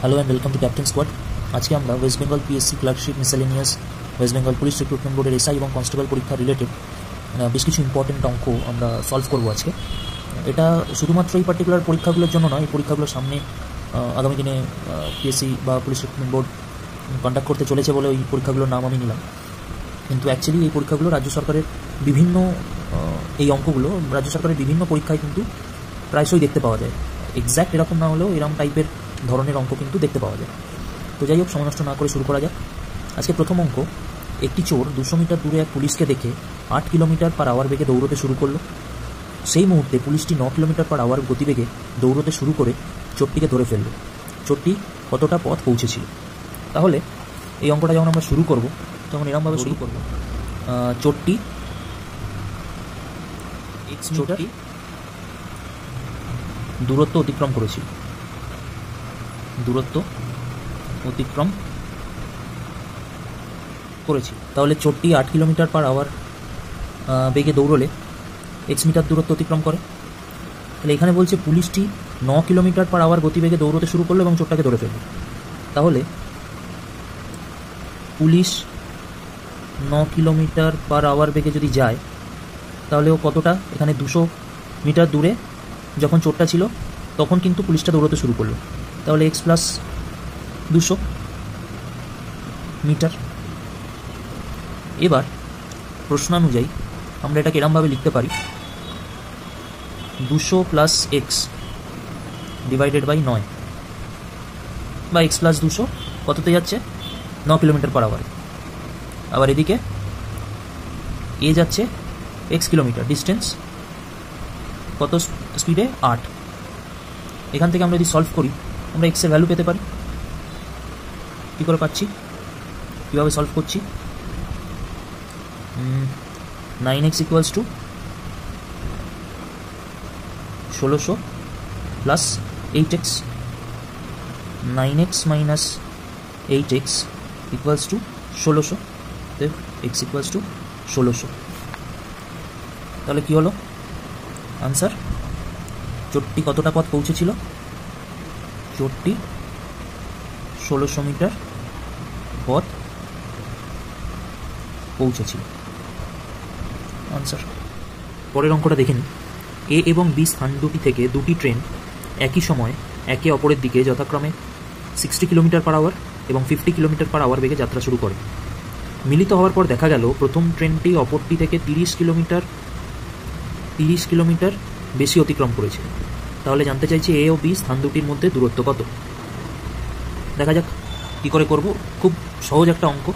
Hello and welcome to captain squad. আজকে আমরা West Bengal PSC clerkship miscellaneous, West Bengal police recruitment বোর্ডের SI এবং constable পরীক্ষা রিলেটেড বেশ কিছু ইম্পর্টেন্ট অঙ্ক আমরা সলভ করবো আজকে। এটা শুধুমাত্র এই পার্টিকুলার পরীক্ষাগুলোর জন্য নয়, এই পরীক্ষাগুলোর সামনে আগামী দিনে পিএসসি বা পুলিশ রিক্রুটমেন্ট বোর্ড কন্ডাক্ট করতে চলেছে বলে ওই পরীক্ষাগুলোর নাম আমি নিলাম। কিন্তু অ্যাকচুয়ালি এই পরীক্ষাগুলো রাজ্য সরকারের বিভিন্ন এই অঙ্কগুলো রাজ্য সরকারের বিভিন্ন পরীক্ষায় কিন্তু প্রায়শই দেখতে পাওয়া যায়। এক্স্যাক্ট এরকম না হলেও এরকম টাইপের ধরনের অঙ্ক কিন্তু দেখতে পাওয়া যায়। তো যাই হোক, সময় নষ্ট না করে শুরু করা যাক। আজকে প্রথম অঙ্ক, একটি চোর 200 মিটার দূরে এক পুলিশকে দেখে 8 কিলোমিটার পার আওয়ার বেগে দৌড়তে শুরু করলো। সেই মুহূর্তে পুলিশটি 9 কিলোমিটার পার আওয়ার গতিবেগে দৌড়তে শুরু করে চোরটিকে ধরে ফেলল। চোরটি কতটা পথ পৌঁছেছিল? তাহলে এই অঙ্কটা যখন আমরা শুরু করব তখন এরকমভাবে শুরু করব, চোরটি দূরত্ব অতিক্রম করেছিল, তাহলে চোরটি 8 কিলোমিটার পার আওয়ার বেগে দৌড়লে x মিটার দূরত্ব অতিক্রম করে। তাহলে এখানে বলছে পুলিশটি 9 কিলোমিটার পার আওয়ার গতিবেগে দৌড়তে শুরু করলো এবং চোরটাকে ধরে ফেলল। তাহলে পুলিশ 9 কিলোমিটার পার আওয়ার বেগে যদি যায় তাহলে ও কতটা, এখানে 200 মিটার দূরে যখন চোরটা ছিল তখন কিন্তু পুলিশটা দৌড়তে শুরু করলো। তাহলে x প্লাস 200 মিটার। এবার প্রশ্নানুযায়ী আমরা এটাকে এরমভাবে লিখতে পারি, 200 প্লাস x ডিভাইডেড বাই 9, বা x প্লাস 200 কততে যাচ্ছে, 9 কিলোমিটার পার আওয়ারে। আবার এদিকে এ যাচ্ছে x কিলোমিটার, ডিস্টেন্স কত স্পিডে, 8। এখান থেকে আমরা যদি সলভ করি আমরা x এর ভ্যালু পেতে পারি। কী করে পাচ্ছি, কীভাবে সলভ করছি, 9x equals to 1600 plus 8x, 9x minus 8x equals to 1600, x equals to 1600। তাহলে কী হলো আনসার, চোরটি কতটা পথ পৌঁছেছিল, চোরটি 1600 মিটার পথ পৌঁছেছিল, আনসার। পরের অঙ্কটা দেখে নিন। এ এবং বি স্থান দুটি থেকে দুটি ট্রেন একই সময় একে অপরের দিকে যথাক্রমে 60 কিলোমিটার পার আওয়ার এবং 50 কিলোমিটার পার আওয়ার বেগে যাত্রা শুরু করে। মিলিত হওয়ার পর দেখা গেল প্রথম ট্রেনটি অপরটি থেকে 30 কিলোমিটার বেশি অতিক্রম করেছে। তাহলে জানতে চাইছি এ ও বি স্থান দুটির মধ্যে দূরত্ব কত। দেখা যাক কী করে করব। খুব সহজ একটা অঙ্ক,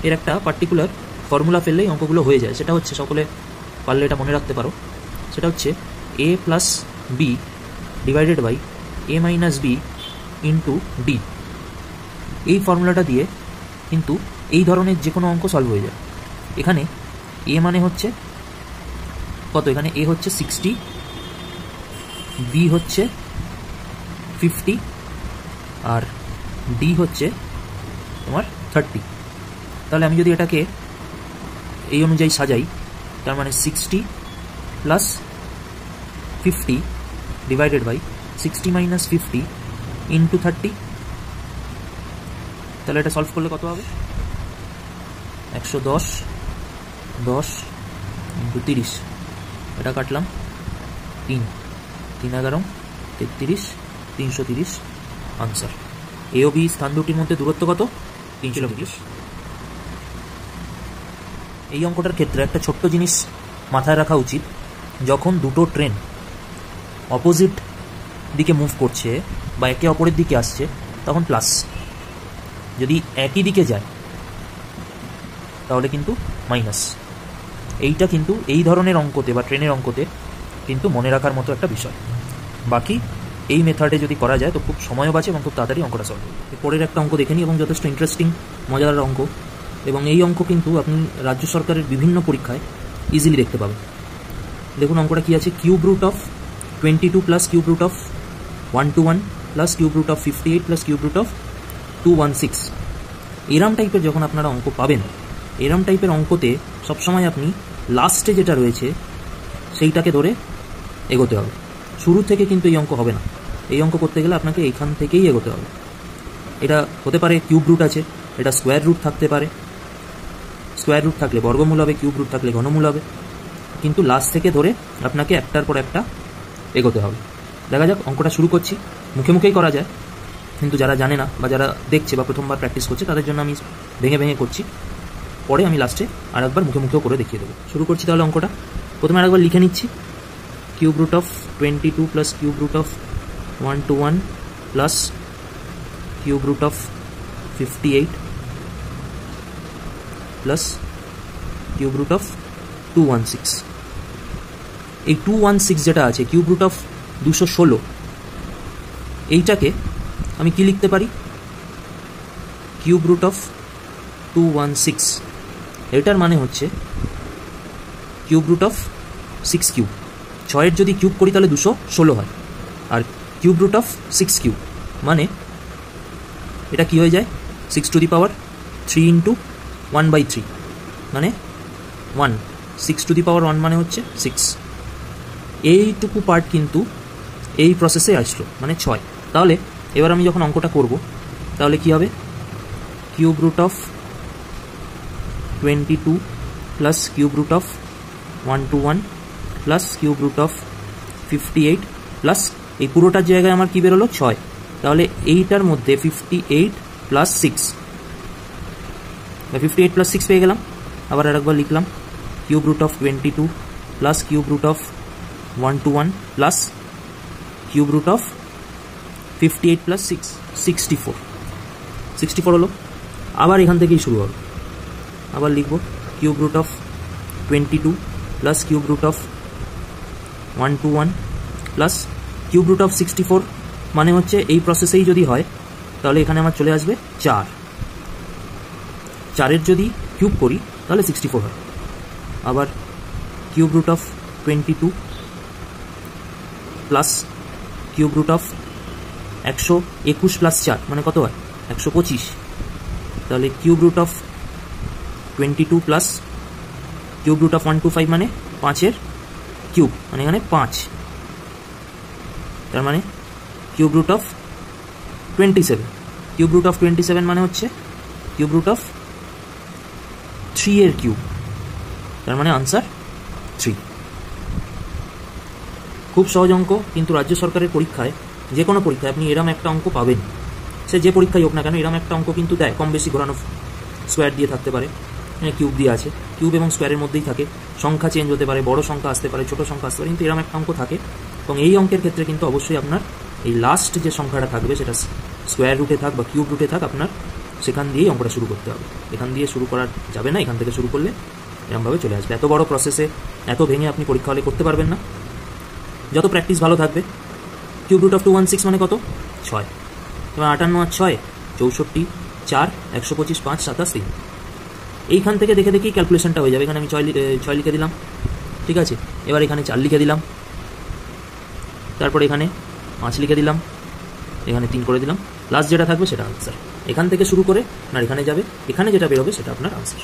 এর একটা পার্টিকুলার ফর্মুলা ফেললেই অঙ্কগুলো হয়ে যায়। সেটা হচ্ছে, সকলে পারলে এটা মনে রাখতে পারো, সেটা হচ্ছে A plus B divided by A minus B into D. এই ফর্মুলাটা দিয়ে কিন্তু এই ধরনের যে কোনো অঙ্ক সলভ হয়ে যায়। এখানে এ মানে হচ্ছে কত, এখানে এ হচ্ছে 60, বি হচ্ছে 50 আর ডি হচ্ছে তোমার 30। তাহলে আমি যদি এটাকে এই অনুযায়ী সাজাই, তার মানে 60 plus 50 divided by 60 minus 50 into 30। তাহলে এটা সলভ করলে কত হবে, 110 ইন্টু 30, এটা কাটলাম 3 11 33 330, আনসার। এ ও বি স্থান দুটির মধ্যে দূরত্ব কত, 3 কিলোমিটার। এই অঙ্কটার ক্ষেত্রে একটা ছোট্ট জিনিস মাথায় রাখা উচিত, যখন দুটো ট্রেন অপোজিট দিকে মুভ করছে বা একে অপরের দিকে আসছে তখন প্লাস, যদি একই দিকে যায় তাহলে কিন্তু মাইনাস। এইটা কিন্তু এই ধরনের অঙ্কতে বা ট্রেনের অঙ্কতে কিন্তু মনে রাখার মতো একটা বিষয়। বাকি এই মেথডে যদি করা যায় তো খুব সময়ও বাঁচে এবং খুব তাড়াতাড়ি অঙ্কটা সলভ হবে। পরের একটা অঙ্ক দেখে নিই এবং যথেষ্ট ইন্টারেস্টিং মজাদার অঙ্ক, এবং এই অঙ্ক কিন্তু আপনি রাজ্য সরকারের বিভিন্ন পরীক্ষায় ইজিলি দেখতে পাবেন। দেখুন অঙ্কটা কী আছে, cube root of 22 plus cube root of 121 plus cube root of 58 plus cube root of 216। এরম টাইপের যখন আপনারা অঙ্ক পাবেন, এরম টাইপের অঙ্কতে সবসময় আপনি লাস্টে যেটা রয়েছে সেইটাকে ধরে এগোতে হবে। শুরু থেকে কিন্তু এই অঙ্ক হবে না, এই অঙ্ক করতে গেলে আপনাকে এইখান থেকেই এগোতে হবে। এটা হতে পারে কিউব রুট আছে, এটা স্কোয়ার রুট থাকতে পারে, স্কোয়ার রুট থাকলে বর্গমূল হবে, কিউব রুট থাকলে ঘনমূল হবে, কিন্তু লাস্ট থেকে ধরে আপনাকে একটার পর একটা এগোতে হবে। দেখা যাক, অঙ্কটা শুরু করছি। মুখে মুখেই করা যায়, কিন্তু যারা জানে না বা যারা দেখছে বা প্রথমবার প্র্যাকটিস করছে তাদের জন্য আমি ভেঙে ভেঙে করছি, পরে আমি লাস্টে আর একবার মুখে মুখেও করে দেখিয়ে দেবো। শুরু করছি তাহলে অঙ্কটা। প্রথমে আরেকবার লিখে নিচ্ছি, cube root of 22 plus cube root of 121 plus cube root of 58 plus cube root of 216। এই 216 যেটা আছে, কিউব রুট অফ 216, এইটাকে আমি কি লিখতে পারি? কিউব রুট অফ 216, এটার মানে হচ্ছে কিউব রুট অফ 6 কিউব। 6-এর যদি কিউব করি তাহলে 216 হয়, আর কিউব রুট অফ 6 কিউব মানে এটা কি হয়ে যায়? 6 টু দি পাওয়ার 3 ইন্টু 1/3 মানে 1। 6 টু দি পাওয়ার 1 মানে হচ্ছে 6। এইটুকু পার্ট কিন্তু এই প্রসেসে আসলো, মানে 6। তাহলে এবার আমি যখন অঙ্কটা করব তাহলে কি হবে? Cube root of 22 plus cube root of 121 plus cube root of 58 plus এই পুরোটার জায়গায় আমার কি বেরোলো? 6। তাহলে এইটার মধ্যে 58 প্লাস 6, 58 প্লাস 6 পেয়ে গেলাম। আবার আরেকবার লিখলাম, cube root of 22 plus cube root of 121 plus cube root of 58 plus 6, 64 হলো। আবার এখান থেকেই শুরু হবে। আবার লিখব cube root of 22 plus cube root of 121 plus cube root of 64 মানে হচ্ছে এই প্রসেসেই যদি হয় তাহলে এখানে আমার চলে আসবে 4। 4-এর যদি কিউব করি তাহলে 64 হয়। আবার cube root of 22 plus cube root of 121 plus 4 মানে কত হয়? 125। তাহলে cube root of 22 plus cube root of 125 মানে 5-এর কিউব, মানে এখানে 5। তার মানে cube root of 27। Cube root of 27 মানে হচ্ছে কিউব রুট অফ 3-এর কিউব, তার মানে আনসার 3। খুব সহজ অঙ্ক, কিন্তু রাজ্য সরকারের পরীক্ষায়, যে কোনো পরীক্ষায় আপনি এরম একটা অঙ্ক পাবেন। সে যে পরীক্ষাই হোক না কেন, এরম একটা অঙ্ক কিন্তু দেয়, কম বেশি ঘোরানো স্কোয়ার দিয়ে থাকতে পারে, কিউব দিয়ে আছে, কিউব এবং স্কোয়ারের মধ্যেই থাকে। সংখ্যা চেঞ্জ হতে পারে, বড় সংখ্যা আসতে পারে, ছোট সংখ্যা আসতে পারে, কিন্তু এরম একটা অঙ্ক থাকে। এবং এই অঙ্কের ক্ষেত্রে কিন্তু অবশ্যই আপনার এই লাস্ট যে সংখ্যাটা থাকবে সেটা স্কোয়ার রুটে থাক বা কিউব রুটে থাক, আপনার সেখান দিয়েই অঙ্কটা শুরু করতে হবে। এখান দিয়ে শুরু করা যাবে না, এখান থেকে শুরু করলে এরমভাবে চলে আসবে। এত বড় প্রসেসে এত ভেঙে আপনি পরীক্ষা হলে করতে পারবেন না। যত প্র্যাকটিস ভালো থাকবে। কিউব রুট অফ 216 মানে কত? 6। এবার 58 আর 6 64, 4 125, 5 27, 3। এইখান থেকে দেখে দেখেই ক্যালকুলেশনটা হয়ে যাবে। এখানে আমি 6 লিখে দিলাম, ঠিক আছে। এবার এখানে 4 লিখে দিলাম, তারপরে এখানে 5 লিখে দিলাম, এখানে 3 করে দিলাম। লাস্ট যেটা থাকবে সেটা আনসার। এখান থেকে শুরু করে আপনার এখানে যাবে, এখানে যেটা বেরোবে সেটা আপনার আনসার।